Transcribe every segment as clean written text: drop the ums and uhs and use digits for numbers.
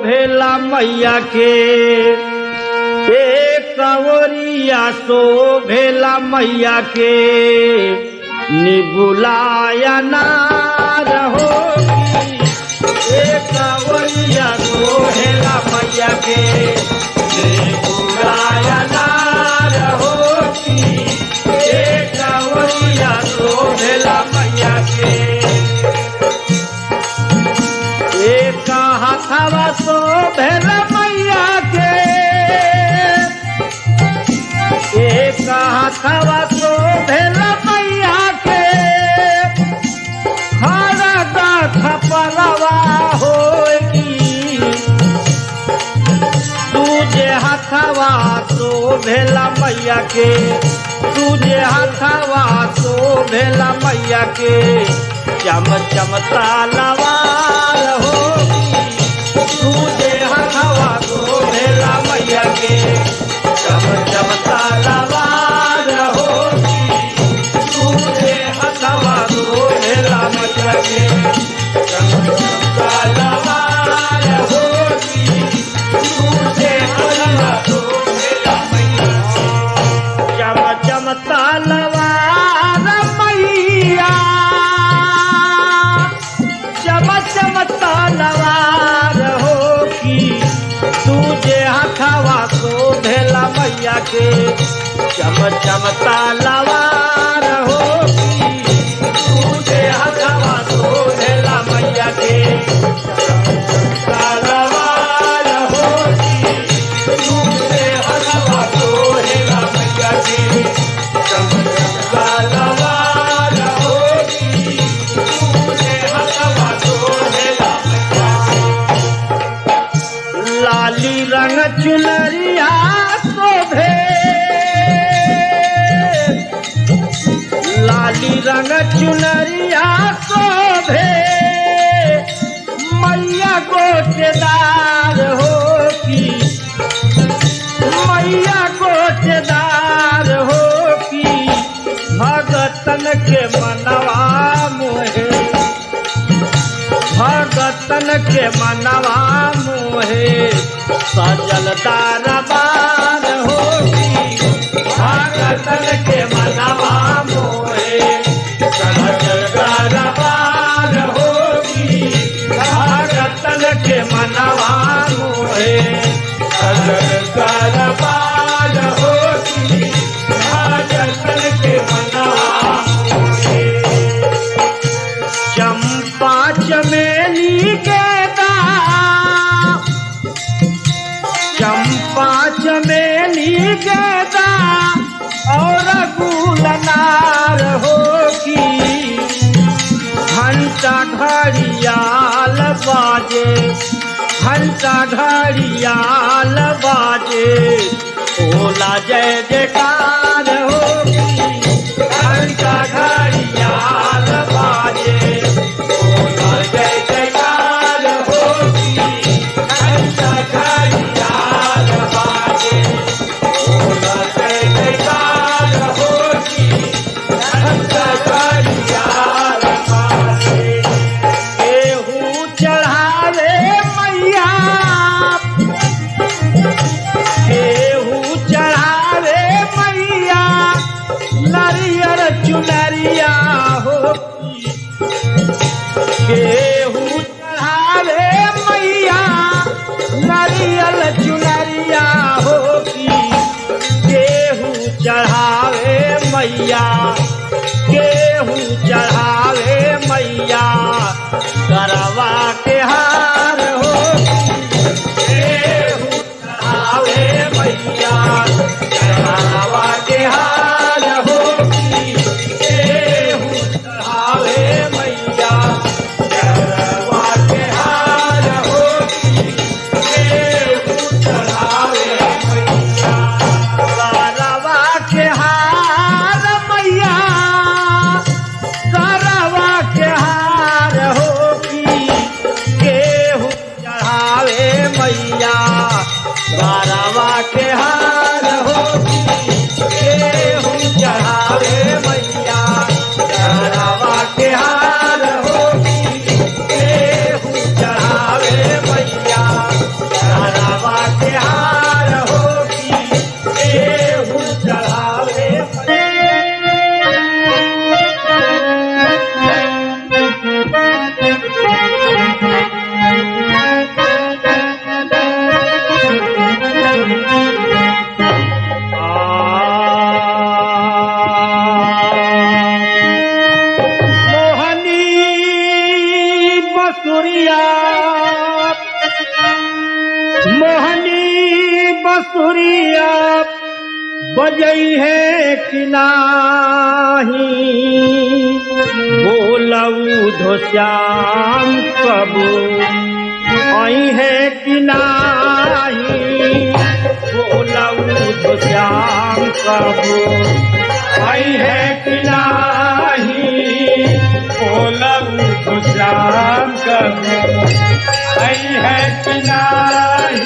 भेला मैया के एक कंवरिया सो भेला मैया के निबुलाया ना रहोगी एक कंवरिया सो भेला मैया के निबुलाया ना रहोगी एक कंवरिया सो भेला मैया के एक हाथवा सो भेला मैया के एक हाथवा सो भेला मैया के खरदा खपरवा होगी तुझे हाथवा सो भेला मैया के तुझे हाथवा सो भेला मैया के चम चम तलवार होगी तुझे हाथवा सो भेला मैया के चम चम तलवार होगी तुझे हाथवा सो भेला मैया के चम चम तलवार होगी तुझे हाथवा सो भेला मैया चम चम तलवार मैया चम तलवार होगी तुझे हाथवा सो भेला मैया के चम चम तलवार होगी तुझे हाथवा सो भेला मैया के तलवार होगी तुझे हाथवा सो भेला मैया के चम चम तलवार होगी तुझे हाथवा सो भेला लाली रंग चुनरिया शोभे लाली रंग चुनरिया शोभे मैया गोटेदार होगी मैया गोटेदार होगी भगतन के मनवा मोहे भगतन के मनवा मोहे सजल दरबार होगी भगतन के मनवा मोहे सजल दरबार होगी भगतन के मनवा मोहे सजल दरबार होगी भगतन के मनवा मोहे चंपा चमेली के चंपा चमेली गेंदा और गुलनार होगी घंटा घड़ियाल बाजे घंटा घड़ियाल बाजे ओला जय जयकार होगी घंटा घड़ियाल बाजे ओला जय जयकार होगी घंटा घड़ियाल बाजे ओला जय जयकार होगी घंटा घड़ियाल बाजे केहू चढ़ावे मैया केहू चढ़ावे मैया नारियल चुनरिया होगी केहू चढ़ावे मैया नारियल चुनरिया होगी केहू चढ़ावे मैया केहू चढ़ावे मैया गरवा के हार होगी केहू चढ़ावे मैया गरवा के हार होगी केहू चढ़ावे मैया गरवा के हार होगी केहू चढ़ावे मैया गरवा के हार मैया गरवा के हार होगी केहू चढ़ावे मैया गरवा के हार होगी केहू चढ़ावे मैया गरवा के हार होगी केहू चढ़ावे मैया बसुरिया बजई है कि नाही, बोलऊ धो श्याम कबू आई है कि नाही, बोलऊ धो श्याम कबू आई है कि नाही, बोलऊ धो श्याम कबू आई है कि नाही,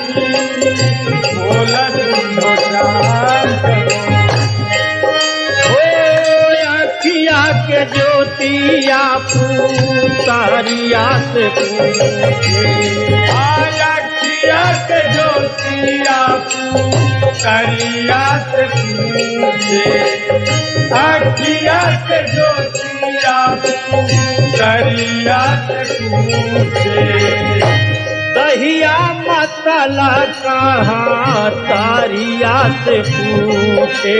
बोलऊ धो श्याम कबू। अखिया के ज्योतिया पुतरिया से पूछे, अखिया के ज्योतिया पुतरिया से पूछे, अखिया के ज्योतिया पुतरिया से पूछे। दहिया मतला कहाँ तारिया से पूछे,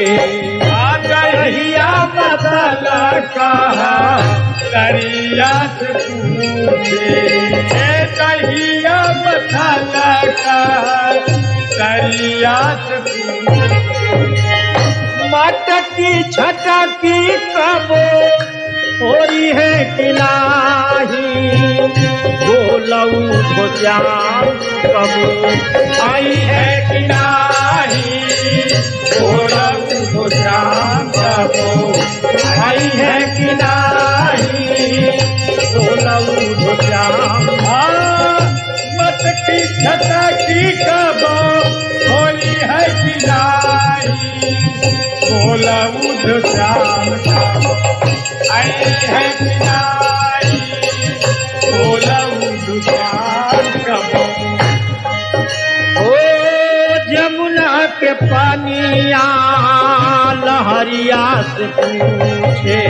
दहिया मतला कहाँ तारिया से पूछे, दहिया मतला कहाँ तारिया से पूछे। मटकी छटकी कबो होरी है कि नाही, बोलऊ धो श्याम कबो आई है कि नाही, बोलऊ धो श्याम कबो आई है कि नाही, बोलऊ धो श्याम। मटकी छटकी कबो होली है कि नाही, बोलऊ धो श्याम कबो आई है कि नाही, बोलऊ धो श्याम कबो। जमुना के पानिया लहरिया से पूछे,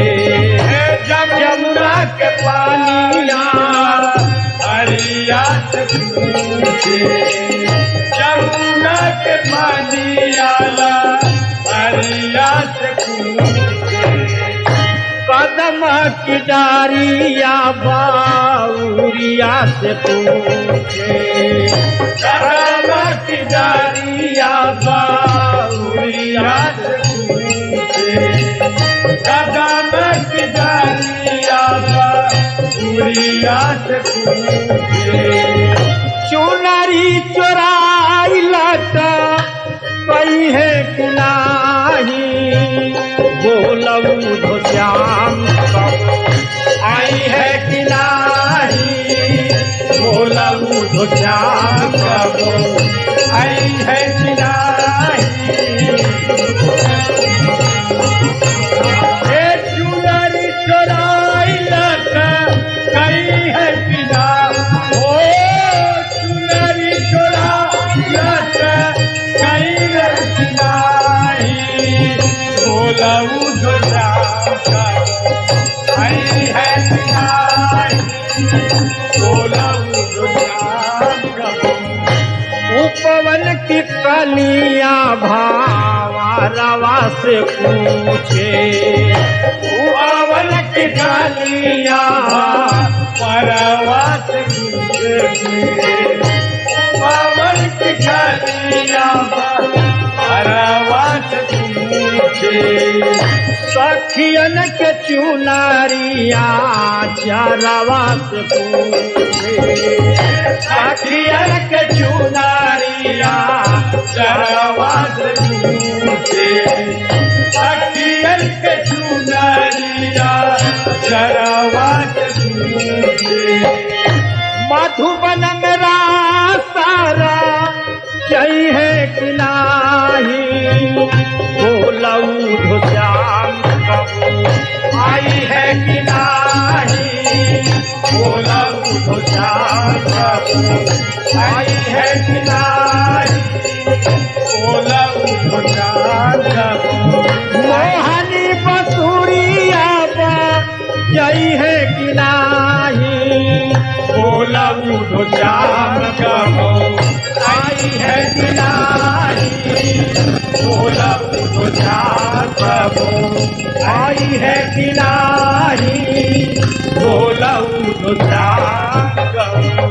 जमुना के पानिया हरिया से पूछे, जमुना के पानिया हरिया से पूछे। कदम की डारिया बाउरिया से पूछे, कदम की डारिया बाउरिया से पूछे, कदम की डारिया बाउरिया से पूछे। चुनरी चोराई लटा कही है कि नाही, बोलऊ धो श्याम कबो आई है कि नाही, बोलऊ धो श्याम कबो आई है कि नाही। चुनरी चोराई लटा कही है कि नाही, ओ चुनरी चोराई लटा कही है कि नाही, बोलऊ धो श्याम कबो आई है कि नाही, बोलऊ धो श्याम कबो। उपवन की कलिया भावा रवा से पूछे, उपवन की कलिया परवा से पूछे, उपवन की कलिया परवा से पूछे। सखियन के चुनरिया चरवा से पूछे, सखियन के चुनरिया चरवा से पूछे, सखियन के चुनरिया चरवा से पूछे। मधुबन मेरा सारा जई है कि नाही, बोलऊ धो श्याम कबो आई है कि नाही, बोलऊ धो श्याम कबो आई है कि नाही, बोलऊ धो श्याम कबो। मोहनी बसुरिया जई है कि नाही, बोलऊ धो श्याम कबो आई है कि नाही, बोलऊ धो श्याम कबो आई है कि नाही, बोलऊ धो श्याम कबो।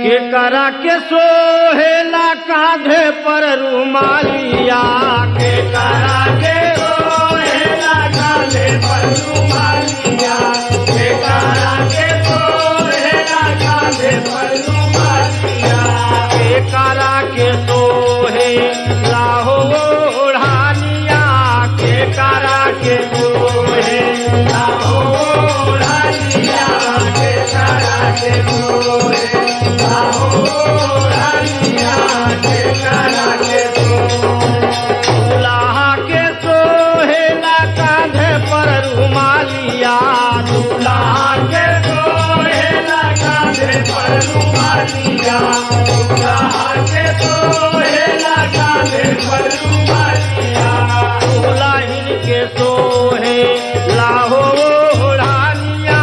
के करा के सोहेला कांधे पर रुमालिया के करा के सोहेला कांधे पर रुमालिया के करा के सोहेला कांधे पर रुमालिया के करा के सोहे लाहो ओढ़ानिया के करा के सोहे लाहो ओढ़ानिया के करा के सोहे लाहो ओढ़ानिया के करा के दूल्हा के सोहेला कांधे पर रुमालिया दूल्हा के सोहेला कांधे पर रुमालिया दूल्हा के सोहेला कांधे पर रुमालिया दुल्हन के सोहे लाहो ओढ़ानिया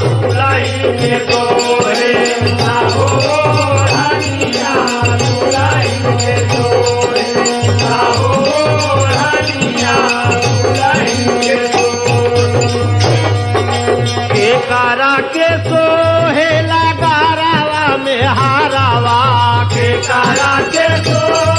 दुल्हन के सोहे लाहो ओढ़ानिया दुल्हन के सोहे लाहो ओढ़ानिया दुल्हन के के करा के सोहेला गारावा में हारावा के करा के सोहे